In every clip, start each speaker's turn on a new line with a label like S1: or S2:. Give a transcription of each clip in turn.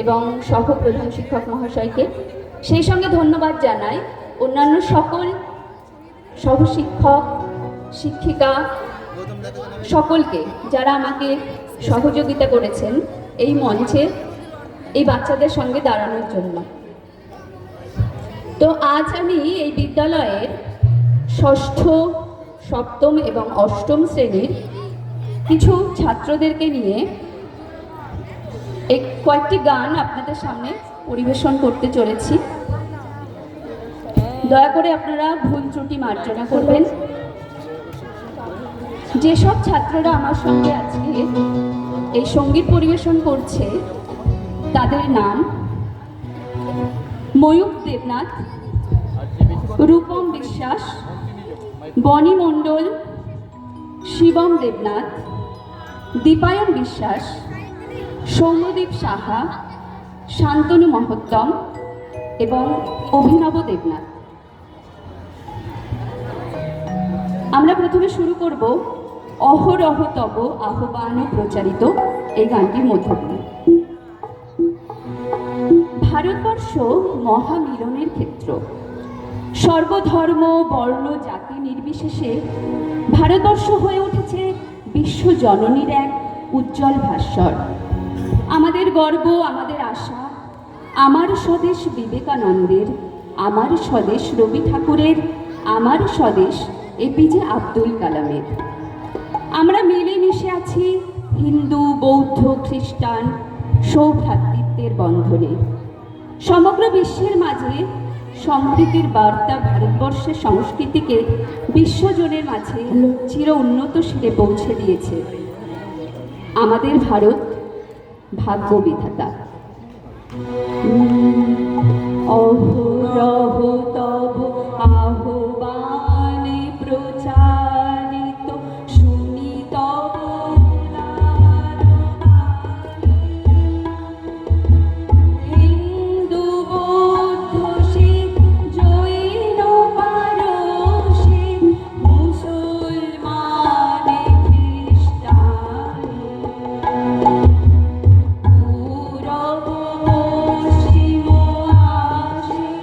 S1: এবং সহ প্রধান শিক্ষক মহাশয়কে, সেই সঙ্গে ধন্যবাদ জানাই অন্যান্য সকল সহশিক্ষক, শিক্ষিকা সকলকে যারা আমাকে সহযোগিতা করেছেন এই মঞ্চে এই বাচ্চাদের সঙ্গে দাঁড়ানোর জন্য। তো আজ আমি এই বিদ্যালয়ের ষষ্ঠ, সপ্তম এবং অষ্টম শ্রেণীর কিছু ছাত্রদেরকে নিয়ে কয়েকটি গান আপনাদের সামনে পরিবেশন করতে চলেছি। দয়া করে আপনারা ভুল ত্রুটি মার্জনা করবেন। যেসব ছাত্ররা আমার সঙ্গে আজকে এই সঙ্গীত পরিবেশন করছে তাদের নাম: ময়ূক দেবনাথ, রূপম বিশ্বাস, বনি মণ্ডল, শিবম দেবনাথ, দীপায়ন বিশ্বাস, সৌম্যদীপ সাহা, শান্তনু মহত্তম এবং অভিনব দেবনাথ। আমরা প্রথমে শুরু করব অহরহ তব আহ্বান প্রচারিত এই গানটির মধ্য দিয়ে। ভারতবর্ষ মহামিলনের ক্ষেত্র। সর্বধর্ম, বর্ণ, জাতি নির্বিশেষে ভারতবর্ষ হয়ে উঠেছে বিশ্বজননীর এক উজ্জ্বল ভাস্বর। আমাদের গর্ব, আমাদের আশা, আমার স্বদেশ বিবেকানন্দের, আমার স্বদেশ রবি ঠাকুরের, আমার স্বদেশ এপিজে আব্দুল কালামের। আমরা মিলেমিশে আছি হিন্দু, বৌদ্ধ, খ্রিস্টান সৌভ্রাতৃত্বের বন্ধনে। সমগ্র বিশ্বের মাঝে সম্প্রীতির বার্তা ভারতবর্ষের সংস্কৃতিকে বিশ্বজনের মাঝে চির উন্নত শিরে পৌঁছে দিয়েছে। আমাদের ভারত ভাগ্য বিধাতা। অহরহ তব আহ্বানে প্রচারিত, শুনি তব হিন্দু, বৌদ্ধ, শিখ, জৈন, পারসী, মুসলমানে, খ্রিস্টানে, পূরব, পশ্চিম, আসিয়া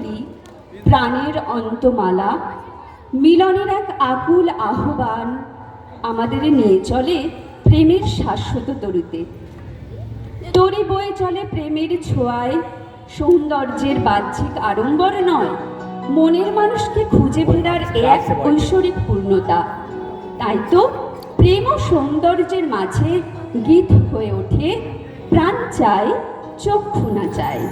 S1: তরি প্রাণের অন্তমালা, মিলনের এক আকুল আহ্বান আমাদের নিয়ে চলে প্রেমের শাশ্বত তরুতে। তরি বয়ে চলে প্রেমের ছোঁয়ায়, সৌন্দর্যের বাহ্যিক আড়ম্বর নয়, মনের মানুষকে খুঁজে ফেরার এক ঐশ্বরিক পূর্ণতা। তাই তো প্রেম ও সৌন্দর্যের মাঝে গীত হয়ে ওঠে প্রাণ চায় চক্ষু না চায়।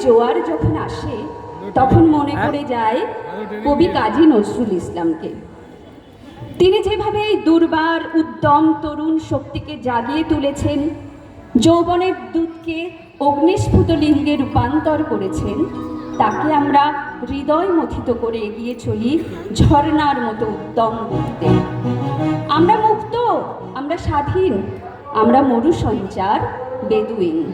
S1: জোয়ার যখন আসে তখন মনে পড়ে যায় কবি কাজী নজরুল ইসলামকে। তিনি যেভাবে এই দুর্বার উদ্যম তরুণ শক্তিকে জাগিয়ে তুলেছেন, যৌবনের দুধকে অগ্নিস্ফুত লিঙ্গে রূপান্তর করেছেন, তাকে আমরা হৃদয় মথিত করে এগিয়ে চলি ঝর্ণার মতো উদ্যম গতিতে। আমরা মুক্ত, আমরা স্বাধীন, আমরা মরু সঞ্চার বেদুইন।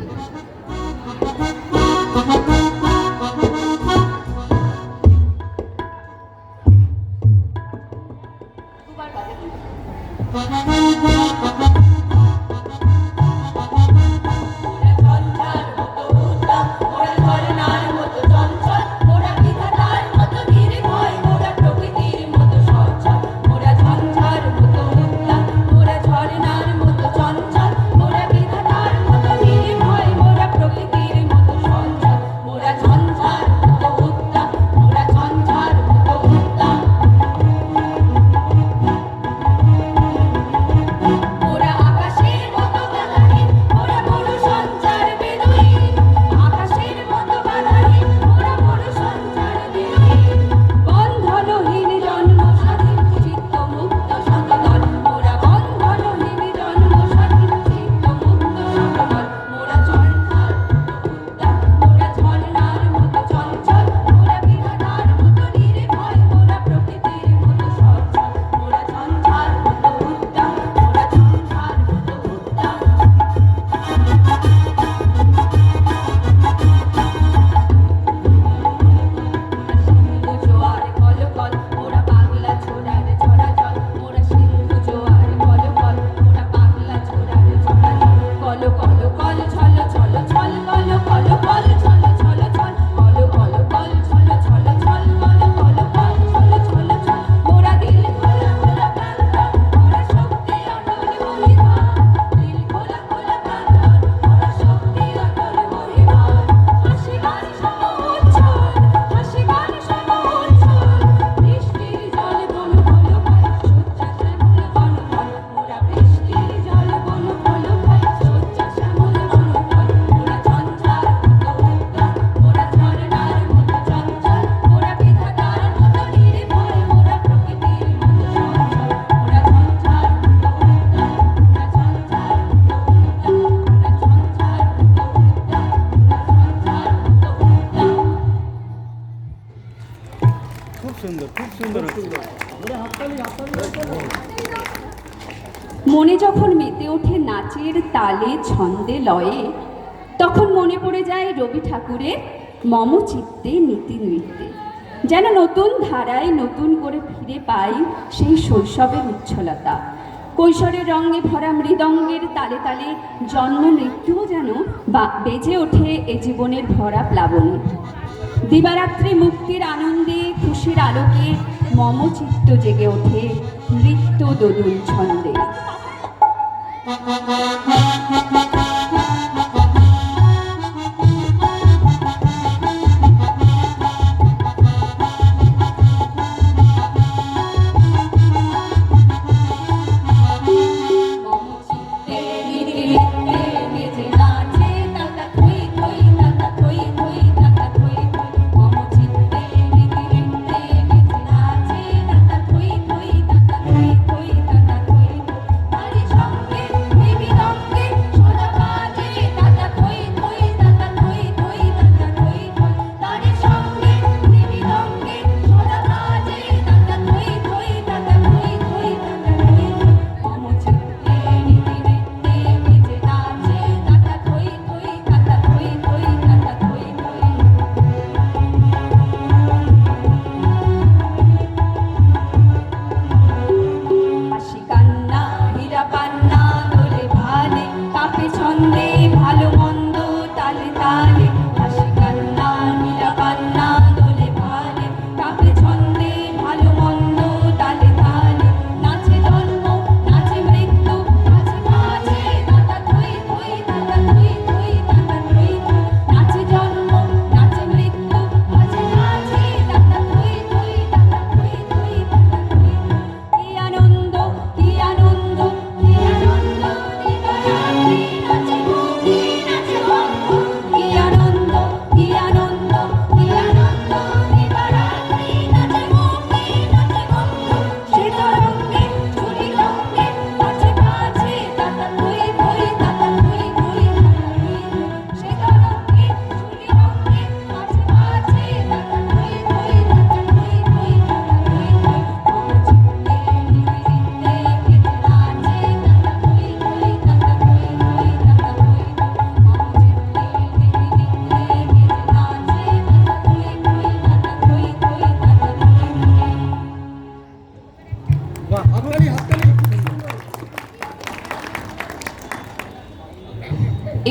S2: মোরা
S1: মনে যখন মেতে ওঠে নাচের তালে ছন্দে লয়ে, তখন মনে পড়ে যায় রবি ঠাকুরের মম চিত্তে নীতি নৃত্যে। যেন নতুন ধারায় নতুন করে ফিরে পাই সেই শৈশবের উচ্ছলতা। কৈশোরের রঙে ভরা মৃদঙ্গের তালে তালে জন্ম মৃত্যুও যেন বেজে ওঠে এ জীবনের ভরা প্লাবনে। দিবারাত্রি মুক্তির আনন্দে খুশির আলোকে মম চিত্ত জেগে ওঠে নৃত্য দোদুল ছন্দে।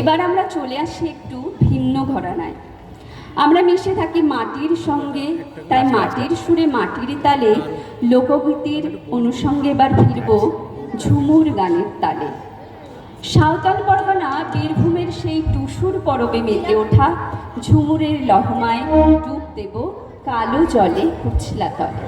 S1: এবার আমরা চলে আসি একটু ভিন্ন ঘরানায়। আমরা মিশে থাকি মাটির সঙ্গে, তাই মাটির সুরে মাটির তালে লোকগীতির অনুষঙ্গে এবার ফিরব ঝুমুর গানের তালে। সাঁওতাল পরগনা বীরভূমের সেই টুসুর পরবে মেতে ওঠা ঝুমুরের লহমায় ডুব দেব কালো জলে কুচলা তলে।